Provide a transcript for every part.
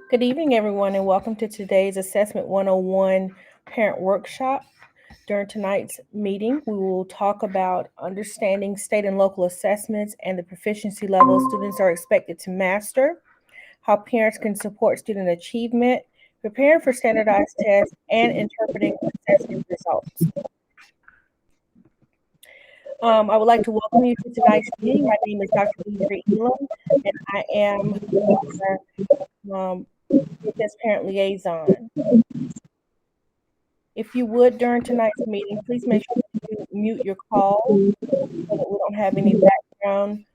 Good evening, everyone, and welcome to today's Assessment 101 Parent Workshop. During tonight's meeting, we will talk about understanding state and local assessments and the proficiency levels students are expected to master, how parents can support student achievement, preparing for standardized tests, and interpreting assessment results. I would like to welcome you to tonight's meeting. My name is Dr. Deidre Elam, and I am our GHS Parent Liaison. If you would, during tonight's meeting, please make sure you mute your call so that we don't have any background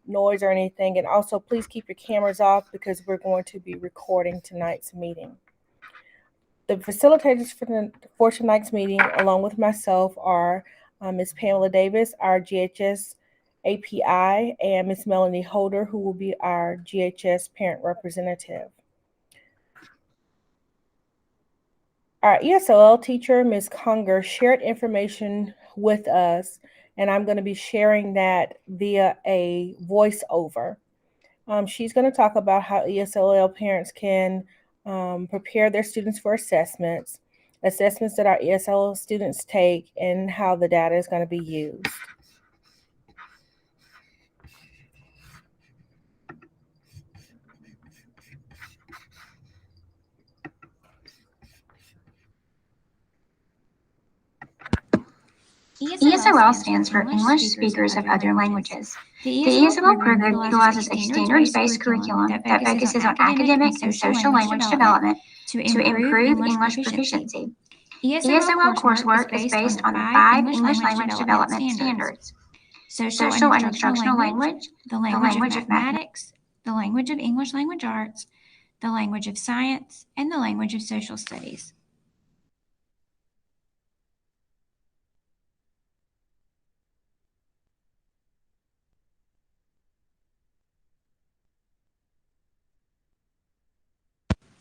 noise or anything. And also, please keep your cameras off because we're going to be recording tonight's meeting. The facilitators for tonight's meeting, along with myself, are Ms. Pamela Davis, our GHS API, and Ms. Melanie Holder, who will be our GHS parent representative. Our ESOL teacher, Ms. Conger, shared information with us, and I'm going to be sharing that via a voiceover. She's going to talk about how ESOL parents can prepare their students for assessments that our ESOL students take, and how the data is going to be used. ESOL stands for English Speakers of Other Languages. The ESOL program utilizes a standards-based curriculum that focuses on academic and social language development to improve English proficiency. ESOL coursework is based on the 5 English language development standards: social and instructional language, the language of mathematics, the language of English language arts, the language of science, and the language of social studies.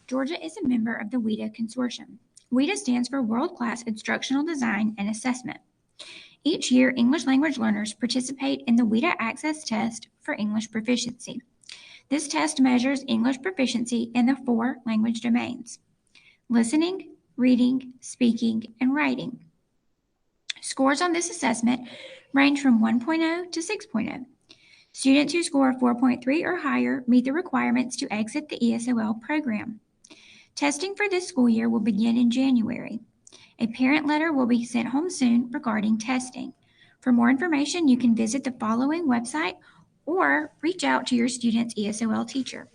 Georgia is a member of the WIDA consortium. WIDA stands for World Class Instructional Design and Assessment. Each year, English language learners participate in the WIDA Access Test for English proficiency. This test measures English proficiency in the 4 language domains: listening, reading, speaking, and writing. Scores on this assessment range from 1.0 to 6.0. Students who score 4.3 or higher meet the requirements to exit the ESOL program. Testing for this school year will begin in January. A parent letter will be sent home soon regarding testing. For more information, you can visit the following website or reach out to your student's ESOL teacher.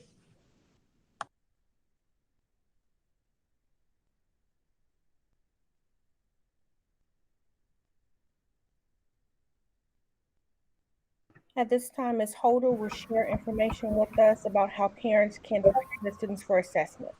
At this time, Ms. Holder will share information with us about how parents can prepare their students for assessments.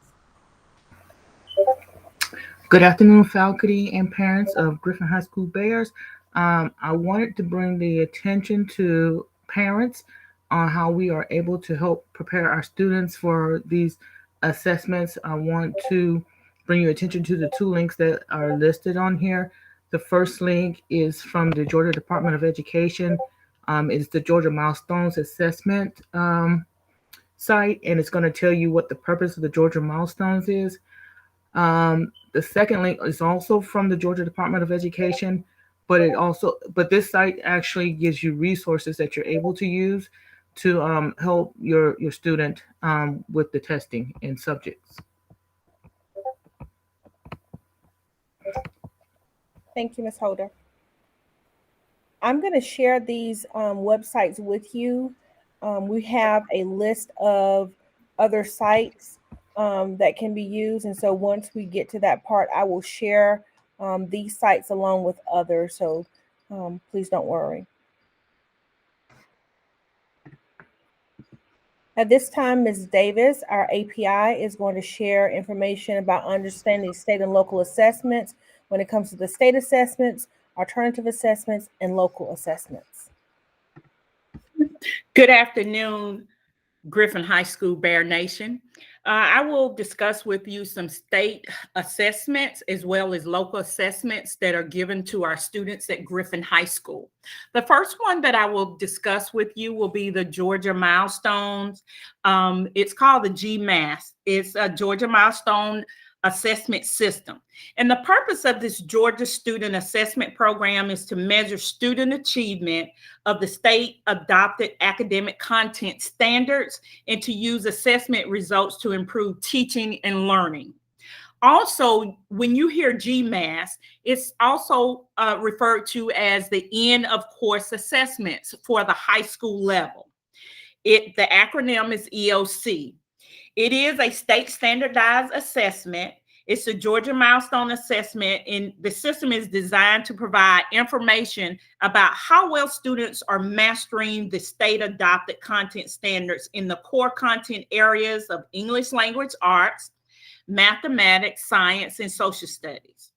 Good afternoon, faculty and parents of Griffin High School Bears. I wanted to bring the attention to parents on how we are able to help prepare our students for these assessments. I want to bring your attention to the 2 links that are listed on here. The first link is from the Georgia Department of Education. It's the Georgia Milestones assessment site, and it's going to tell you what the purpose of the Georgia Milestones is. The second link is also from the Georgia Department of Education, but this site actually gives you resources that you're able to use to help your student with the testing and subjects. Thank you, Ms. Holder. I'm going to share these websites with you. We have a list of other sites that can be used. And so once we get to that part, I will share these sites along with others. So please don't worry. At this time, Ms. Davis, our API, is going to share information about understanding state and local assessments when it comes to the state assessments, alternative assessments, and local assessments. Good afternoon. Griffin High School Bear Nation. I will discuss with you some state assessments as well as local assessments that are given to our students at Griffin High School. The first one that I will discuss with you will be the Georgia Milestones. It's called the GMAS. It's a Georgia Milestone Assessment System. And the purpose of this Georgia Student Assessment Program is to measure student achievement of the state adopted academic content standards and to use assessment results to improve teaching and learning. Also, when you hear GMAS, it's also referred to as the end of course assessments for the high school level. The acronym is EOC. It is a state standardized assessment. It's a Georgia Milestone Assessment, and the system is designed to provide information about how well students are mastering the state adopted content standards in the core content areas of English language arts, mathematics, science, and social studies.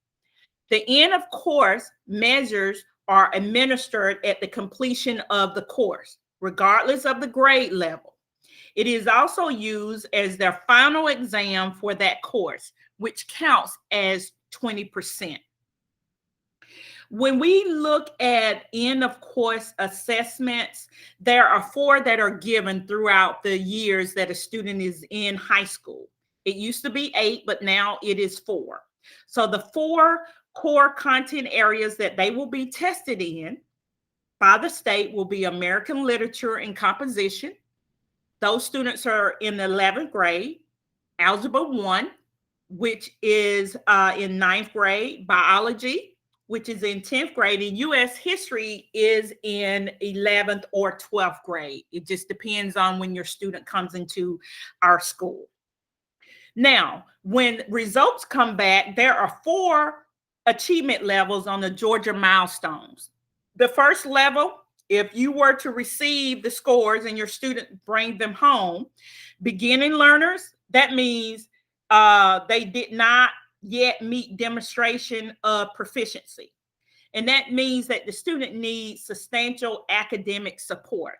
The end of course measures are administered at the completion of the course, regardless of the grade level. It is also used as their final exam for that course, which counts as 20%. When we look at end of course assessments, there are 4 that are given throughout the years that a student is in high school. It used to be 8, but now it is 4. So the 4 core content areas that they will be tested in by the state will be American literature and composition. Those students are in the 11th grade, Algebra 1, which is in 9th grade, biology, which is in 10th grade, and U.S. history is in 11th or 12th grade. It just depends on when your student comes into our school. Now, when results come back, there are 4 achievement levels on the Georgia Milestones. The first level, if you were to receive the scores and your student bring them home, beginning learners, that means they did not yet meet demonstration of proficiency. And that means that the student needs substantial academic support.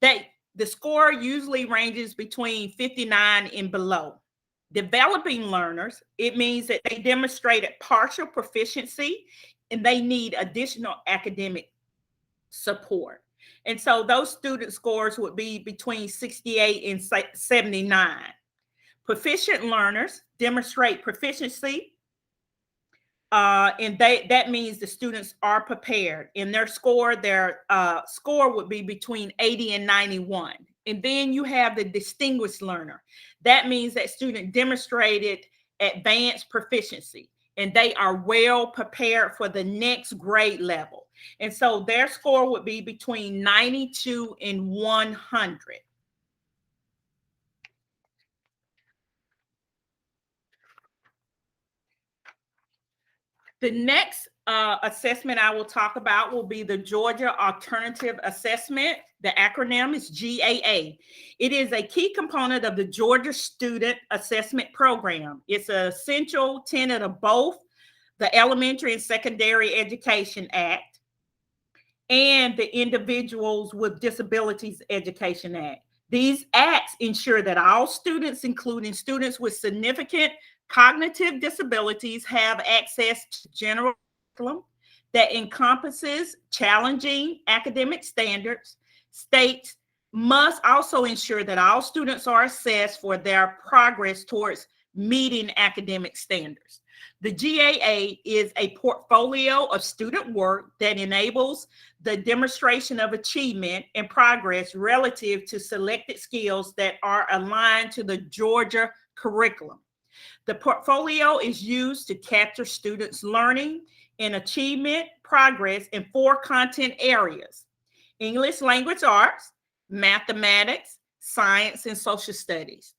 The score usually ranges between 59 and below. Developing learners, it means that they demonstrated partial proficiency and they need additional academic support. And so those student scores would be between 68 and 79. Proficient learners demonstrate proficiency, and that means the students are prepared. In their score would be between 80 and 91. And then you have the distinguished learner. That means that student demonstrated advanced proficiency, and they are well prepared for the next grade level. And so their score would be between 92 and 100. The next assessment I will talk about will be the Georgia Alternative Assessment. The acronym is GAA. It is a key component of the Georgia Student Assessment Program. It's an essential tenet of both the Elementary and Secondary Education Act and the Individuals with Disabilities Education Act. These acts ensure that all students, including students with significant cognitive disabilities, have access to general curriculum that encompasses challenging academic standards. States must also ensure that all students are assessed for their progress towards meeting academic standards. The GAA is a portfolio of student work that enables the demonstration of achievement and progress relative to selected skills that are aligned to the Georgia curriculum. The portfolio is used to capture students' learning and achievement progress in 4 content areas: English language arts, mathematics, science, and social studies.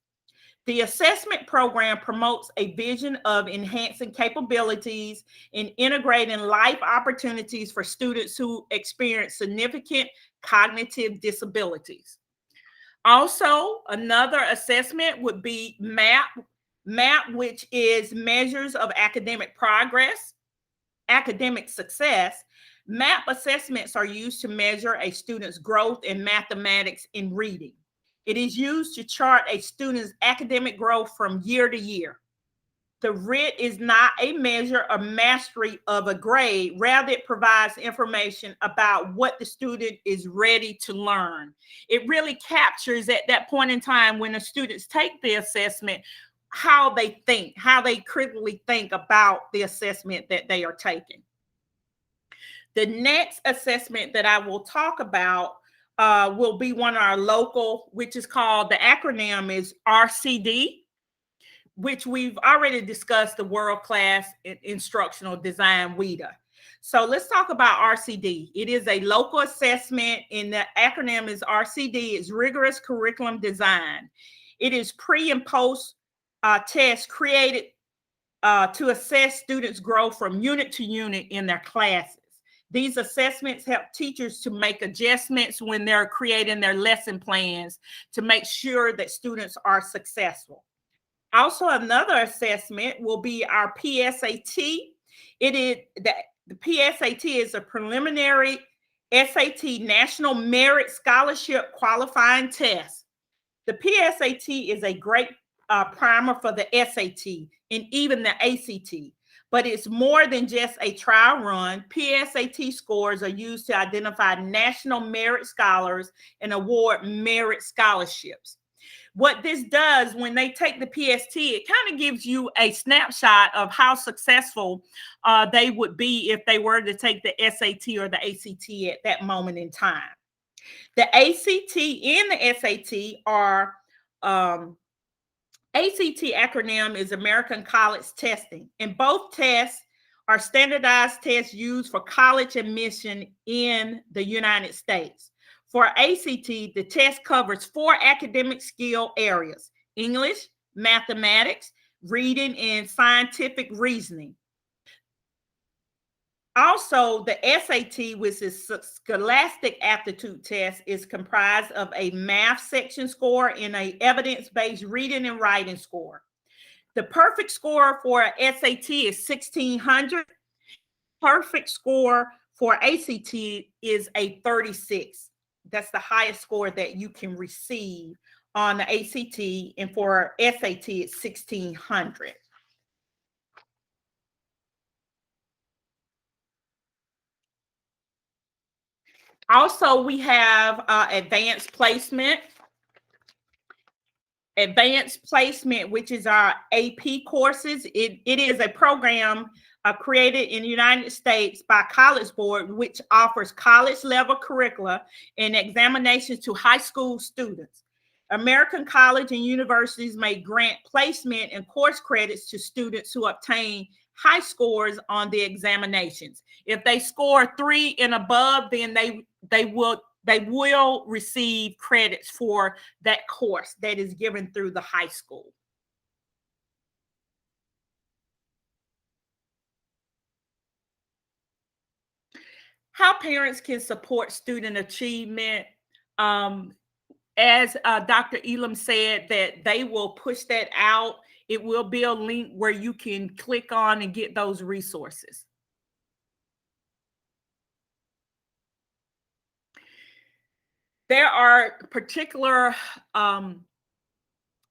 The assessment program promotes a vision of enhancing capabilities and integrating life opportunities for students who experience significant cognitive disabilities. Also, another assessment would be MAP, which is measures of academic progress, academic success. MAP assessments are used to measure a student's growth in mathematics and reading. It is used to chart a student's academic growth from year to year. The RIT is not a measure of mastery of a grade. Rather, it provides information about what the student is ready to learn. It really captures at that point in time when the students take the assessment, how they think, how they critically think about the assessment that they are taking. The next assessment that I will talk about will be one of our local, which is called, the acronym is RCD, which we've already discussed, the world-class instructional design, WIDA. So let's talk about RCD. It is a local assessment, and the acronym is RCD. It's rigorous curriculum design. It is pre and post tests created to assess students' growth from unit to unit in their classes. These assessments help teachers to make adjustments when they're creating their lesson plans to make sure that students are successful. Also, another assessment will be our PSAT. It is the PSAT is a preliminary SAT National Merit Scholarship qualifying test. The PSAT is a great primer for the SAT and even the ACT, but it's more than just a trial run. PSAT scores are used to identify national merit scholars and award merit scholarships. What this does when they take the PST, it kind of gives you a snapshot of how successful they would be if they were to take the SAT or the ACT at that moment in time. The ACT and the SAT are, ACT acronym is American College Testing, and both tests are standardized tests used for college admission in the United States. For ACT, the test covers 4 academic skill areas: English, mathematics, reading, and scientific reasoning. Also, the SAT, which is Scholastic Aptitude Test, is comprised of a math section score and an evidence-based reading and writing score. The perfect score for SAT is 1600. Perfect score for ACT is a 36. That's the highest score that you can receive on the ACT, and for SAT, it's 1600. Also, we have advanced placement. Advanced placement, which is our AP courses. It is a program created in the United States by College Board, which offers college level curricula and examinations to high school students. American college and universities may grant placement and course credits to students who obtain high scores on the examinations. If they score 3 and above, then they will receive credits for that course that is given through the high school. How parents can support student achievement. As Dr. Elam said, that they will push that out. It will be a link where you can click on and get those resources. There are particular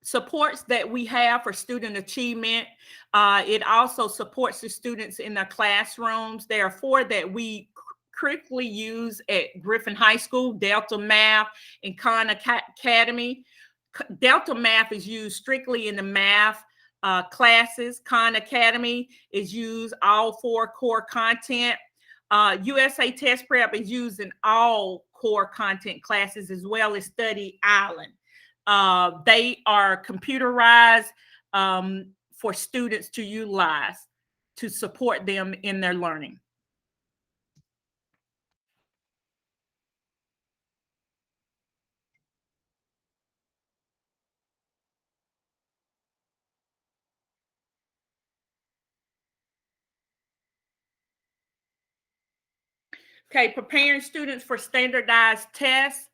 supports that we have for student achievement. It also supports the students in their classrooms. There are 4 that we critically use at Griffin High School: Delta Math and Khan Academy. Delta Math is used strictly in the math classes. Khan Academy is used all 4 core content. USA Test Prep is used in all core content classes, as well as Study Island. They are computerized for students to utilize to support them in their learning. Okay, preparing students for standardized tests.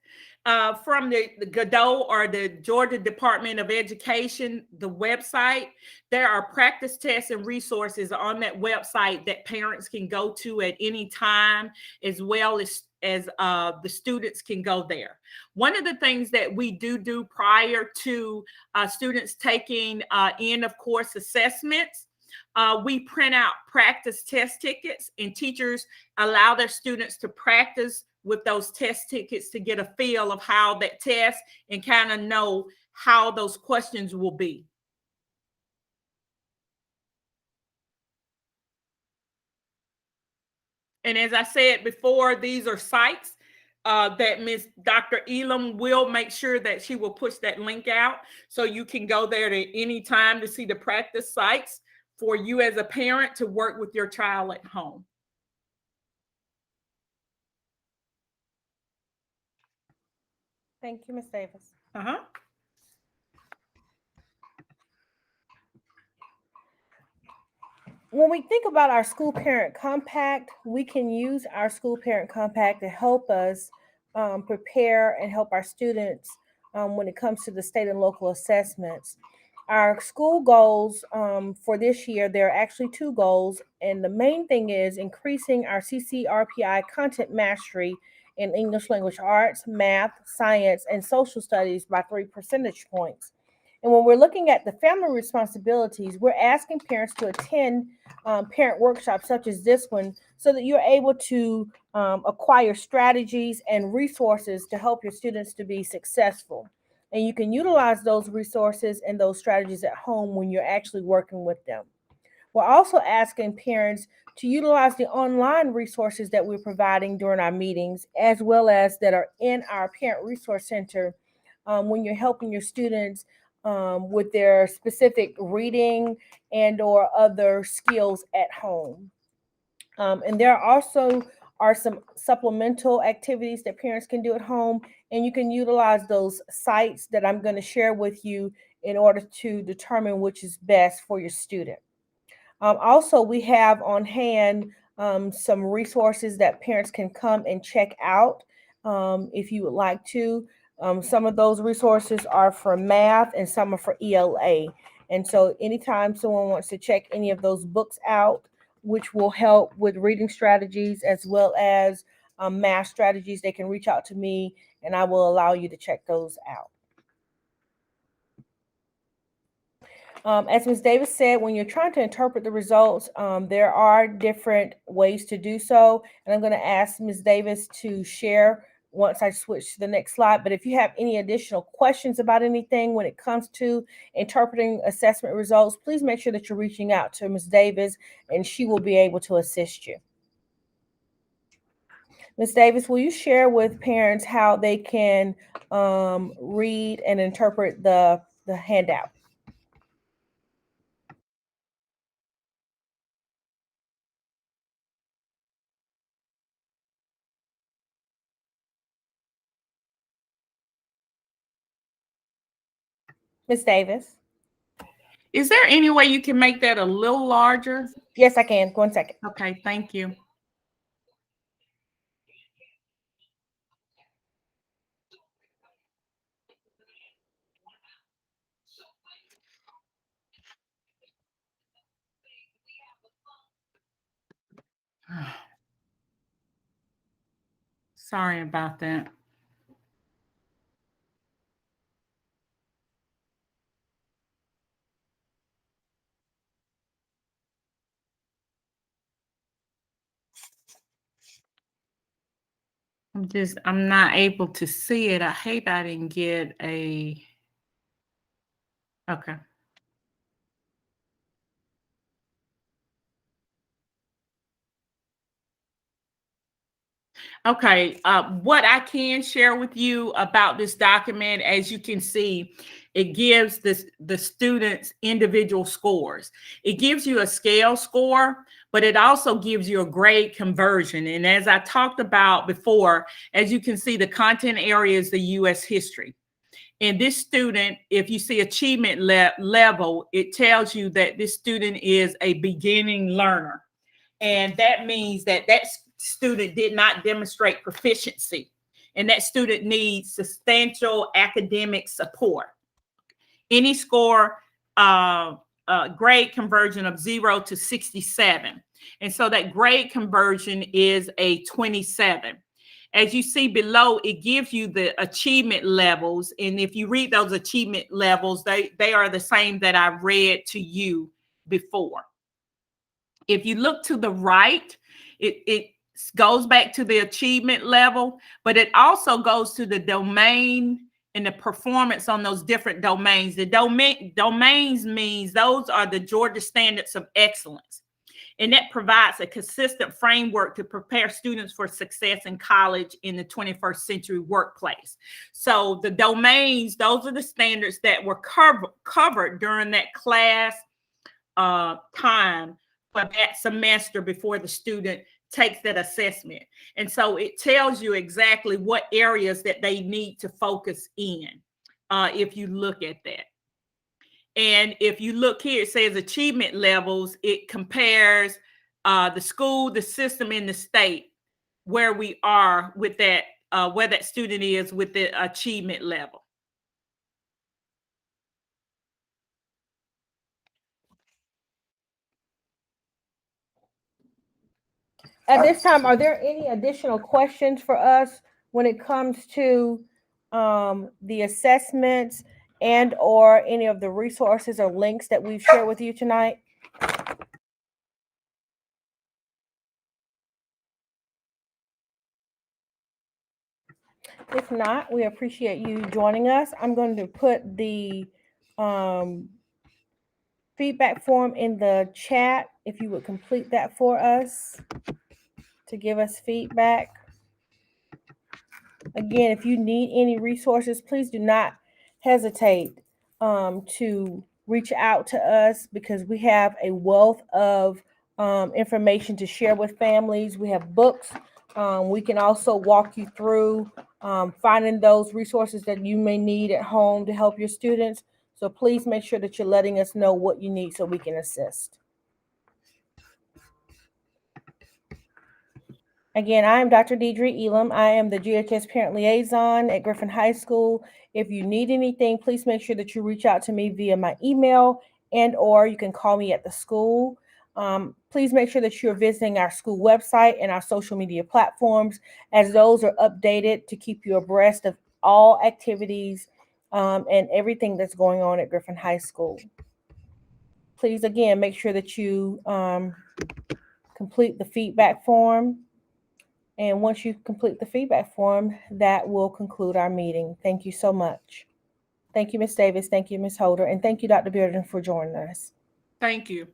From the Godot or the Georgia Department of Education, the website, there are practice tests and resources on that website that parents can go to at any time, as well as the students can go there. One of the things that we do prior to students taking end of course assessments, we print out practice test tickets, and teachers allow their students to practice with those test tickets to get a feel of how that test and kind of know how those questions will be. And as I said before, these are sites that Ms. Dr. Elam will make sure that she will push that link out, so you can go there at any time to see the practice sites for you as a parent to work with your child at home. Thank you, Ms. Davis. When we think about our school parent compact, we can use our school parent compact to help us prepare and help our students when it comes to the state and local assessments. Our school goals for this year, there are actually 2 goals, and the main thing is increasing our CCRPI content mastery in English language arts, math, science, and social studies by 3 percentage points. And when we're looking at the family responsibilities, we're asking parents to attend parent workshops such as this one, so that you're able to acquire strategies and resources to help your students to be successful. And you can utilize those resources and those strategies at home when you're actually working with them. We're also asking parents to utilize the online resources that we're providing during our meetings, as well as that are in our Parent Resource Center when you're helping your students with their specific reading and or other skills at home. And there also are some supplemental activities that parents can do at home, and you can utilize those sites that I'm going to share with you in order to determine which is best for your student. Also, we have on hand some resources that parents can come and check out if you would like to. Some of those resources are for math and some are for ELA. And so anytime someone wants to check any of those books out, which will help with reading strategies as well as math strategies, they can reach out to me and I will allow you to check those out. As Ms. Davis said, when you're trying to interpret the results, there are different ways to do so. And I'm going to ask Ms. Davis to share once I switch to the next slide. But if you have any additional questions about anything when it comes to interpreting assessment results, please make sure that you're reaching out to Ms. Davis and she will be able to assist you. Ms. Davis, will you share with parents how they can read and interpret the handout? Ms. Davis? Is there any way you can make that a little larger? Yes, I can. 1 second. Okay, thank you. Sorry about that. I'm not able to see it. I hate I didn't get a, okay. Okay, what I can share with you about this document, as you can see, it gives the students individual scores. It gives you a scale score, but it also gives you a grade conversion. And as I talked about before, as you can see, the content area is the U.S. history. And this student, if you see achievement level, it tells you that this student is a beginning learner. And that means that that student did not demonstrate proficiency, and that student needs substantial academic support. Any score, grade conversion of 0 to 67. And so that grade conversion is a 27. As you see below, it gives you the achievement levels. And if you read those achievement levels, they are the same that I read to you before. If you look to the right, it goes back to the achievement level, but it also goes to the domain and the performance on those different domains. The domains means those are the Georgia Standards of Excellence. And that provides a consistent framework to prepare students for success in college in the 21st century workplace. So the domains, those are the standards that were covered during that class time for that semester before the student takes that assessment. And so it tells you exactly what areas that they need to focus in if you look at that. And if you look here, it says achievement levels. It compares the school, the system, and the state, where we are with that, where that student is with the achievement level. At this time, are there any additional questions for us when it comes to the assessments and or any of the resources or links that we've shared with you tonight? If not, we appreciate you joining us. I'm going to put the feedback form in the chat if you would complete that for us to give us feedback. Again, if you need any resources, please do not hesitate to reach out to us, because we have a wealth of information to share with families. We have books. We can also walk you through finding those resources that you may need at home to help your students. So please make sure that you're letting us know what you need so we can assist. Again, I am Dr. Deidre Elam. I am the GHS Parent Liaison at Griffin High School. If you need anything, please make sure that you reach out to me via my email and or you can call me at the school. Please make sure that you're visiting our school website and our social media platforms, as those are updated to keep you abreast of all activities and everything that's going on at Griffin High School. Please, again, make sure that you complete the feedback form. And once you complete the feedback form, that will conclude our meeting. Thank you so much. Thank you, Ms. Davis. Thank you, Ms. Holder. And thank you, Dr. Bearden, for joining us. Thank you.